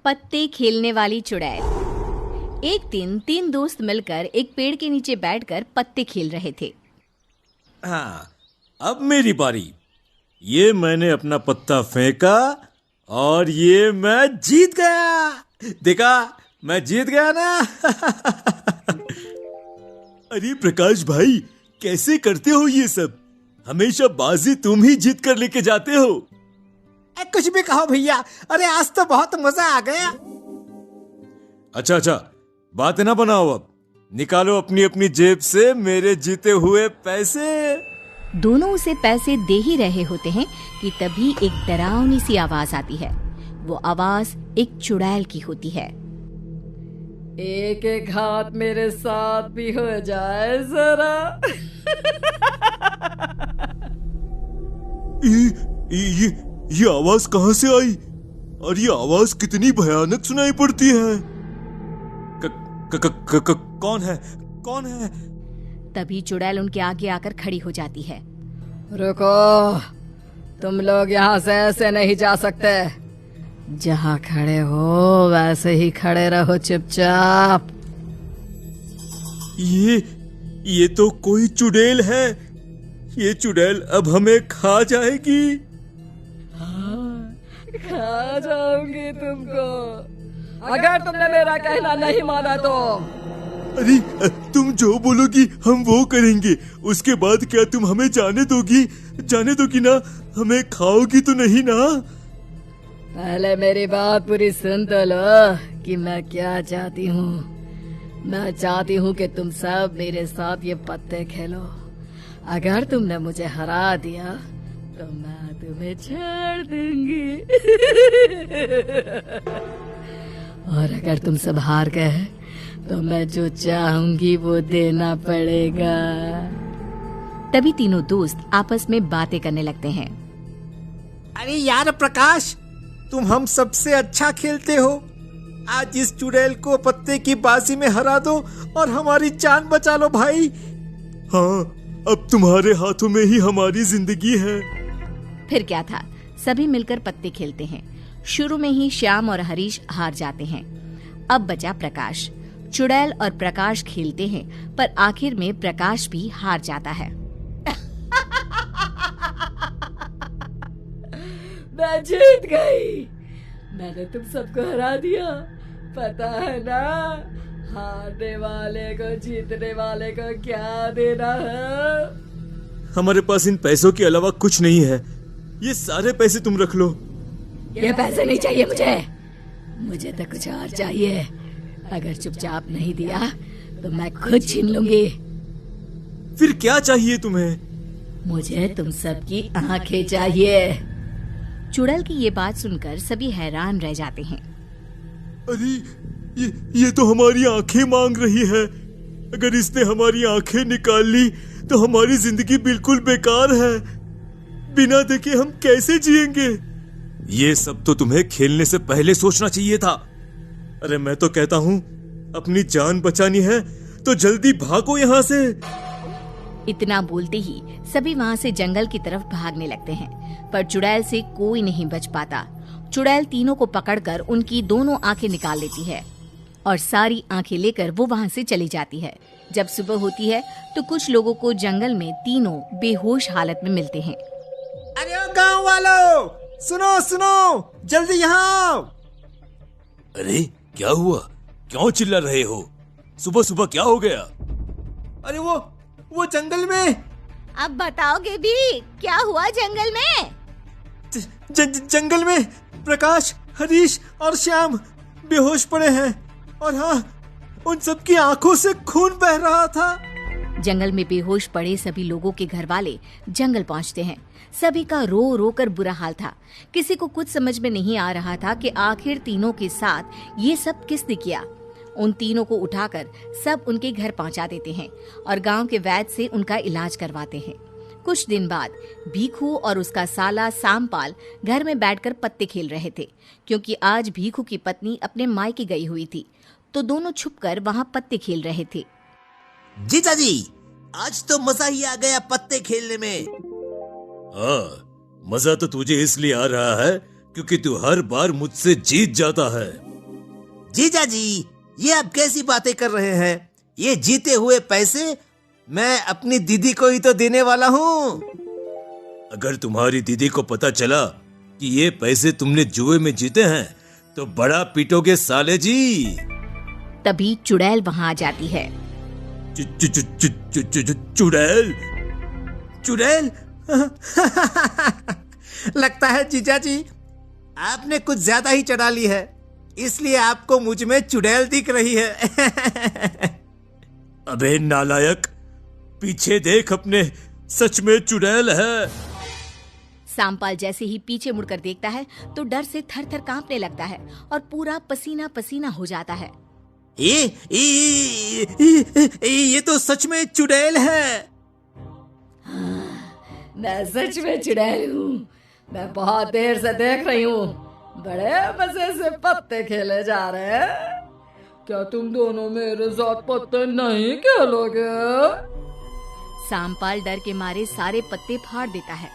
पत्ते खेलने वाली चुड़ैल। एक दिन 3 दोस्त मिलकर एक पेड़ के नीचे बैठकर पत्ते खेल रहे थे। हाँ, अब मेरी बारी। ये मैंने अपना पत्ता फेंका और ये मैं जीत गया। देखा, मैं जीत गया ना। अरे प्रकाश भाई, कैसे करते हो ये सब? हमेशा बाजी तुम ही जीत कर लेके जाते हो। कुछ भी कहो भैया, अरे आज तो बहुत मजा आ गया। अच्छा, बात ना बनाओ, अब निकालो अपनी अपनी जेब से मेरे जीते हुए पैसे। दोनों उसे पैसे दे ही रहे होते हैं कि तभी एक डरावनी सी आवाज आती है। वो आवाज एक चुड़ैल की होती है। एक एक हाथ मेरे साथ भी हो जाए जरा। ये आवाज कहाँ से आई? और ये आवाज कितनी भयानक सुनाई पड़ती है? कौन है? कौन है? तभी चुड़ैल उनके आगे आकर खड़ी हो जाती है। रुको, तुम लोग यहाँ से ऐसे नहीं जा सकते। जहाँ खड़े हो वैसे ही खड़े रहो चुपचाप। ये तो कोई चुड़ैल है। ये चुड़ैल अब हमें खा जाएगी। हाँ, खा जाऊंगी तुमको अगर तुमने मेरा कहना नहीं माना तो। अरे तुम जो बोलोगी हम वो करेंगे। उसके बाद क्या तुम हमें जाने दोगी ना? हमें खाओगी तो नहीं ना? पहले मेरी बात पूरी सुन तो लो कि मैं क्या चाहती हूँ। मैं चाहती हूँ कि तुम सब मेरे साथ ये पत्ते खेलो। अगर तुमने मुझे हरा दिया तो मैं तुम्हें छोड़ दूंगी। और अगर तुम सब हार गए तो मैं जो चाहूंगी वो देना पड़ेगा। तभी तीनों दोस्त आपस में बातें करने लगते हैं। अरे यार प्रकाश, तुम हम सबसे अच्छा खेलते हो। आज इस चुड़ैल को पत्ते की बाजी में हरा दो और हमारी जान बचा लो भाई। हाँ, अब तुम्हारे हाथों में ही हमारी जिंदगी है। फिर क्या था, सभी मिलकर पत्ते खेलते हैं। शुरू में ही श्याम और हरीश हार जाते हैं। अब बचा प्रकाश। चुड़ैल और प्रकाश खेलते हैं, पर आखिर में प्रकाश भी हार जाता है। मैं जीत गई। मैंने तुम सबको हरा दिया। पता है ना, हारने वाले को जीतने वाले को क्या देना है? हमारे पास इन पैसों के अलावा कुछ नहीं है। ये सारे पैसे तुम रख लो। ये पैसे नहीं चाहिए मुझे तो कुछ और चाहिए। अगर चुपचाप नहीं दिया तो मैं खुद छीन लूंगी। फिर क्या चाहिए तुम्हें? मुझे तुम सबकी आंखें चाहिए। चुड़ैल की ये बात सुनकर सभी हैरान रह जाते हैं। अरे ये तो हमारी आंखें मांग रही है। अगर इसने हमारी आंखें निकाल ली तो हमारी जिंदगी बिल्कुल बेकार है। बिना देखे हम कैसे जिएंगे? ये सब तो तुम्हें खेलने से पहले सोचना चाहिए था। अरे मैं तो कहता हूँ, अपनी जान बचानी है तो जल्दी भागो यहाँ से। इतना बोलते ही सभी वहाँ से जंगल की तरफ भागने लगते हैं, पर चुड़ैल से कोई नहीं बच पाता। चुड़ैल तीनों को पकड़कर उनकी दोनों आंखें निकाल लेती है और सारी आंखें लेकर वो वहाँ से चली जाती है। जब सुबह होती है तो कुछ लोगों को जंगल में तीनों बेहोश हालत में मिलते हैं। अरे ओ गांव वालों, सुनो, जल्दी यहाँ आओ। अरे क्या हुआ? क्यों चिल्ला रहे हो? सुबह सुबह क्या हो गया? अरे वो जंगल में। अब बताओगे भी क्या हुआ जंगल में? जंगल में प्रकाश, हरीश और श्याम बेहोश पड़े हैं। और हाँ, उन सबकी आंखों से खून बह रहा था। जंगल में बेहोश पड़े सभी लोगों के घर वाले जंगल पहुंचते हैं। सभी का रो रो कर बुरा हाल था। किसी को कुछ समझ में नहीं आ रहा था कि आखिर तीनों के साथ ये सब किसने किया। उन तीनों को उठाकर सब उनके घर पहुंचा देते हैं और गांव के वैद्य से उनका इलाज करवाते हैं। कुछ दिन बाद भीखू और उसका साला सामपाल घर में बैठकर पत्ते खेल रहे थे, क्योंकि आज भीखू की पत्नी अपने मायके गई हुई थी, तो दोनों छुपकर वहां पत्ते खेल रहे थे। जीजा जी, आज तो मजा ही आ गया पत्ते खेलने में। हाँ, मजा तो तुझे इसलिए आ रहा है क्योंकि तू हर बार मुझसे जीत जाता है। जीजा जी, ये आप कैसी बातें कर रहे हैं? ये जीते हुए पैसे मैं अपनी दीदी को ही तो देने वाला हूँ। अगर तुम्हारी दीदी को पता चला कि ये पैसे तुमने जुए में जीते हैं तो बड़ा पीटोगे साले जी। तभी चुड़ैल वहां आ जाती है। चुड़ैल? चुड़ैल? लगता है जीजा जी आपने कुछ ज्यादा ही चढ़ा ली है, इसलिए आपको मुझ में चुड़ैल दिख रही है। अबे नालायक, पीछे देख अपने, सच में चुड़ैल है। सांपाल जैसे ही पीछे मुड़कर देखता है तो डर से थर थर कांपने लगता है और पूरा पसीना पसीना हो जाता है। ये तो सच में चुड़ैल है। मैं सच में चुड़ैल हूँ। मैं बहुत देर से देख रही हूँ, बड़े मजे से पत्ते खेले जा रहे हैं। क्या तुम दोनों मेरे साथ पत्ते नहीं खेलोगे? सांपाल डर के मारे सारे पत्ते फाड़ देता है।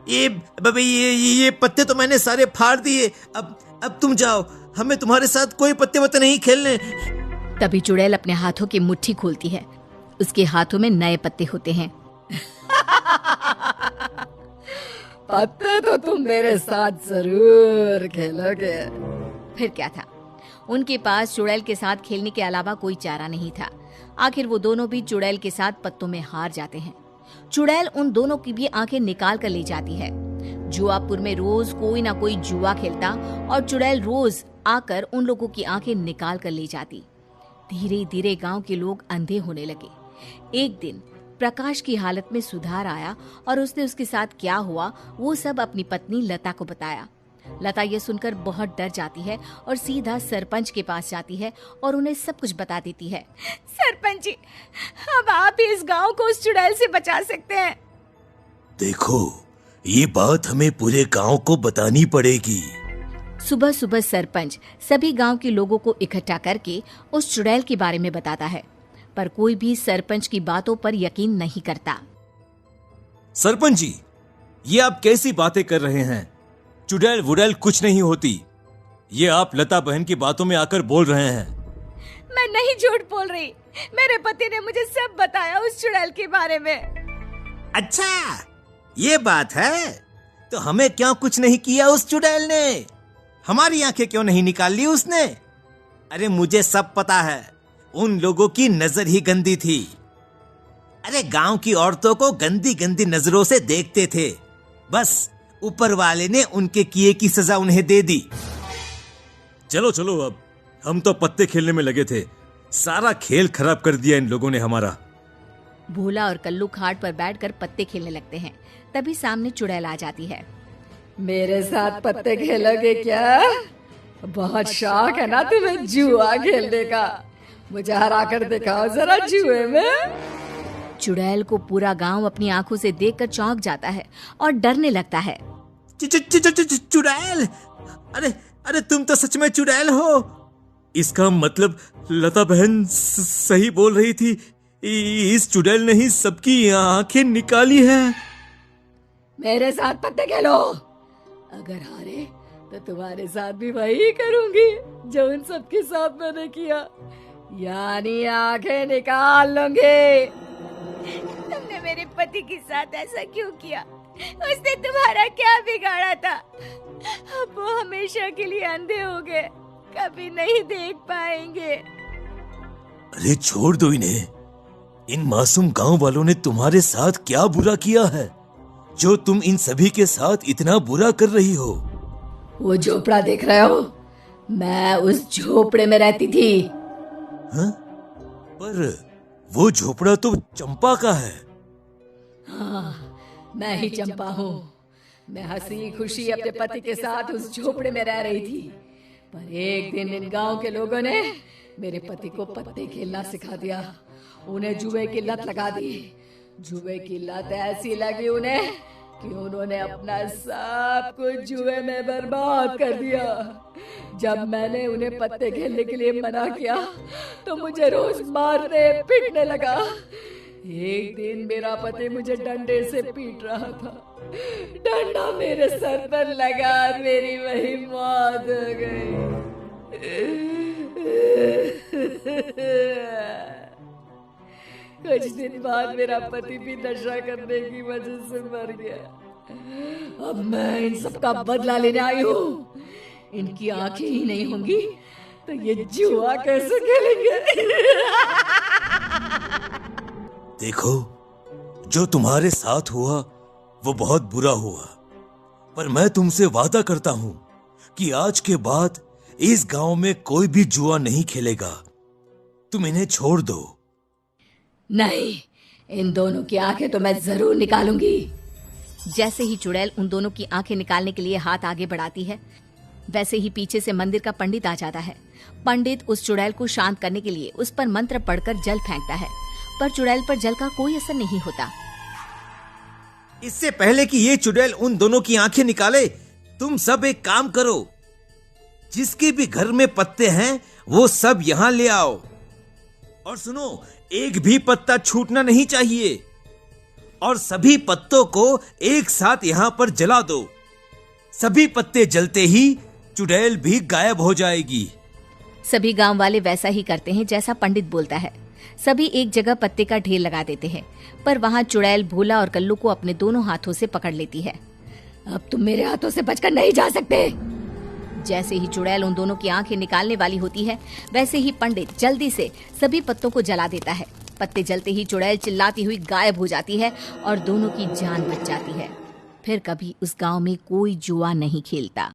ये पत्ते तो मैंने सारे फाड़ दिए। अब तुम जाओ, हमें तुम्हारे साथ कोई पत्ते वत्ते नहीं खेलने। तभी चुड़ैल अपने हाथों की मुट्ठी खोलती है। उसके हाथों में नए पत्ते होते हैं। पत्ते तो तुम मेरे साथ जरूर खेलोगे। फिर क्या था, उनके पास चुड़ैल के साथ खेलने के अलावा कोई चारा नहीं था। आखिर वो दोनों भी चुड़ैल के साथ पत्तों में हार जाते हैं। चुड़ैल उन दोनों की भी आंखें निकाल कर ले जाती है। जुआपुर में रोज कोई ना कोई जुआ खेलता और चुड़ैल रोज आकर उन लोगों की आंखें निकाल कर ले जाती। धीरे धीरे गांव के लोग अंधे होने लगे। एक दिन प्रकाश की हालत में सुधार आया और उसने उसके साथ क्या हुआ वो सब अपनी पत्नी लता को बताया। लता ये सुनकर बहुत डर जाती है और सीधा सरपंच के पास जाती है और उन्हें सब कुछ बता देती है। सरपंच जी, अब आप इस गांव को उस चुड़ैल से बचा सकते हैं। देखो, ये बात हमें पूरे गांव को बतानी पड़ेगी। सुबह सुबह सरपंच सभी गांव के लोगों को इकट्ठा करके उस चुड़ैल के बारे में बताता है, पर कोई भी सरपंच की बातों पर यकीन नहीं करता। सरपंच जी, ये आप कैसी बातें कर रहे हैं? चुड़ैल वुड़ैल कुछ नहीं होती। ये आप लता बहन की बातों में आकर बोल रहे हैं। मैं नहीं झूठ बोल रही, मेरे पति ने मुझे सब बताया उस चुड़ैल के बारे में। अच्छा, ये बात है, तो हमें क्यों कुछ नहीं किया उस चुड़ैल ने? हमारी आंखें क्यों नहीं निकाल ली उसने? अरे मुझे सब पता है, उन लोगों की नजर ही गंदी थी। अरे गांव की औरतों को गंदी गंदी नजरों से देखते थे, बस ऊपर वाले ने उनके किए की सजा उन्हें दे दी। चलो चलो, अब हम तो पत्ते खेलने में लगे थे, सारा खेल खराब कर दिया इन लोगों ने हमारा। भोला और कल्लू खाट पर बैठकर पत्ते खेलने लगते हैं। तभी सामने चुड़ैल आ जाती है। मेरे साथ पत्ते खेलोगे क्या? बहुत शौक है ना तुम्हें जुआ खेलने का? मुझे हरा कर दिखाओ जरा जुए में। चुड़ैल को पूरा गांव अपनी आंखों से देखकर चौंक जाता है और डरने लगता है। चुड़ैल? अरे तुम तो सच में चुड़ैल हो। इसका मतलब लता बहन सही बोल रही थी, इस चुड़ैल ने ही सबकी आंखें निकाली हैं। मेरे साथ पत्ते खेलो, अगर हारे तो तुम्हारे साथ भी वही करूंगी जो उन सबके साथ मैंने किया, यानी आंखें निकाल लूंगी। तुमने मेरे पति के साथ ऐसा क्यों किया? उसने तुम्हारा क्या बिगाड़ा था? अब वो हमेशा के लिए अंधे हो गए, कभी नहीं देख पाएंगे। अरे छोड़ दो इन्हें। इन मासूम गांव वालों ने तुम्हारे साथ क्या बुरा किया है जो तुम इन सभी के साथ इतना बुरा कर रही हो? वो झोपड़ा देख रहे हो? मैं उस झोपड़े में रहती थी। हाँ? पर वो झोपड़ा तो चंपा का है। हाँ, मैं ही चंपा हूँ। मैं हंसी खुशी अपने पति के साथ उस झोपड़े में रह रही थी, पर एक दिन इन गांव के लोगों ने मेरे पति को पत्ते खेलना सिखा दिया। उन्हें जुए की लत लगा दी। जुए की लत ऐसी लगी उन्हें कि उन्होंने अपना सब कुछ जुए में बर्बाद कर दिया। जब मैंने उन्हें पत्ते खेलने के लिए मना किया तो मुझे रोज मारने पीटने लगा। एक दिन मेरा पति मुझे डंडे से पीट रहा था। डंडा मेरे सर पर लगा और मेरी वही मौत हो गई। कुछ दिन बाद मेरा पति भी नशा करने की वजह से मर गया। अब मैं इन सब का बदला लेने आई हूँ। इनकी आंखें ही नहीं होंगी तो ये जुआ कैसे खेलेंगे? देखो, जो तुम्हारे साथ हुआ वो बहुत बुरा हुआ, पर मैं तुमसे वादा करता हूं कि आज के बाद इस गांव में कोई भी जुआ नहीं खेलेगा। तुम इन्हें छोड़ दो। नहीं, इन दोनों की आंखें तो मैं जरूर निकालूंगी। जैसे ही चुड़ैल उन दोनों की आंखें निकालने के लिए हाथ आगे बढ़ाती है, वैसे ही पीछे से मंदिर का पंडित आ जाता है। पंडित उस चुड़ैल को शांत करने के लिए उस पर मंत्र पढ़कर जल फेंकता है, पर चुड़ैल पर जल का कोई असर नहीं होता। इससे पहले कि ये चुड़ैल उन दोनों की आंखें निकाले, तुम सब एक काम करो। जिसके भी घर में पत्ते हैं वो सब यहाँ ले आओ। और सुनो, एक भी पत्ता छूटना नहीं चाहिए। और सभी पत्तों को एक साथ यहाँ पर जला दो। सभी पत्ते जलते ही चुड़ैल भी गायब हो जाएगी। सभी गांव वाले वैसा ही करते हैं जैसा पंडित बोलता है। सभी एक जगह पत्ते का ढेर लगा देते हैं, पर वहाँ चुड़ैल भोला और कल्लू को अपने दोनों हाथों से पकड़ लेती है। अब तुम मेरे हाथों से बचकर नहीं जा सकते। जैसे ही चुड़ैल उन दोनों की आंखें निकालने वाली होती है, वैसे ही पंडित जल्दी से सभी पत्तों को जला देता है। पत्ते जलते ही चुड़ैल चिल्लाती हुई गायब हो जाती है और दोनों की जान बच जाती है। फिर कभी उस गांव में कोई जुआ नहीं खेलता।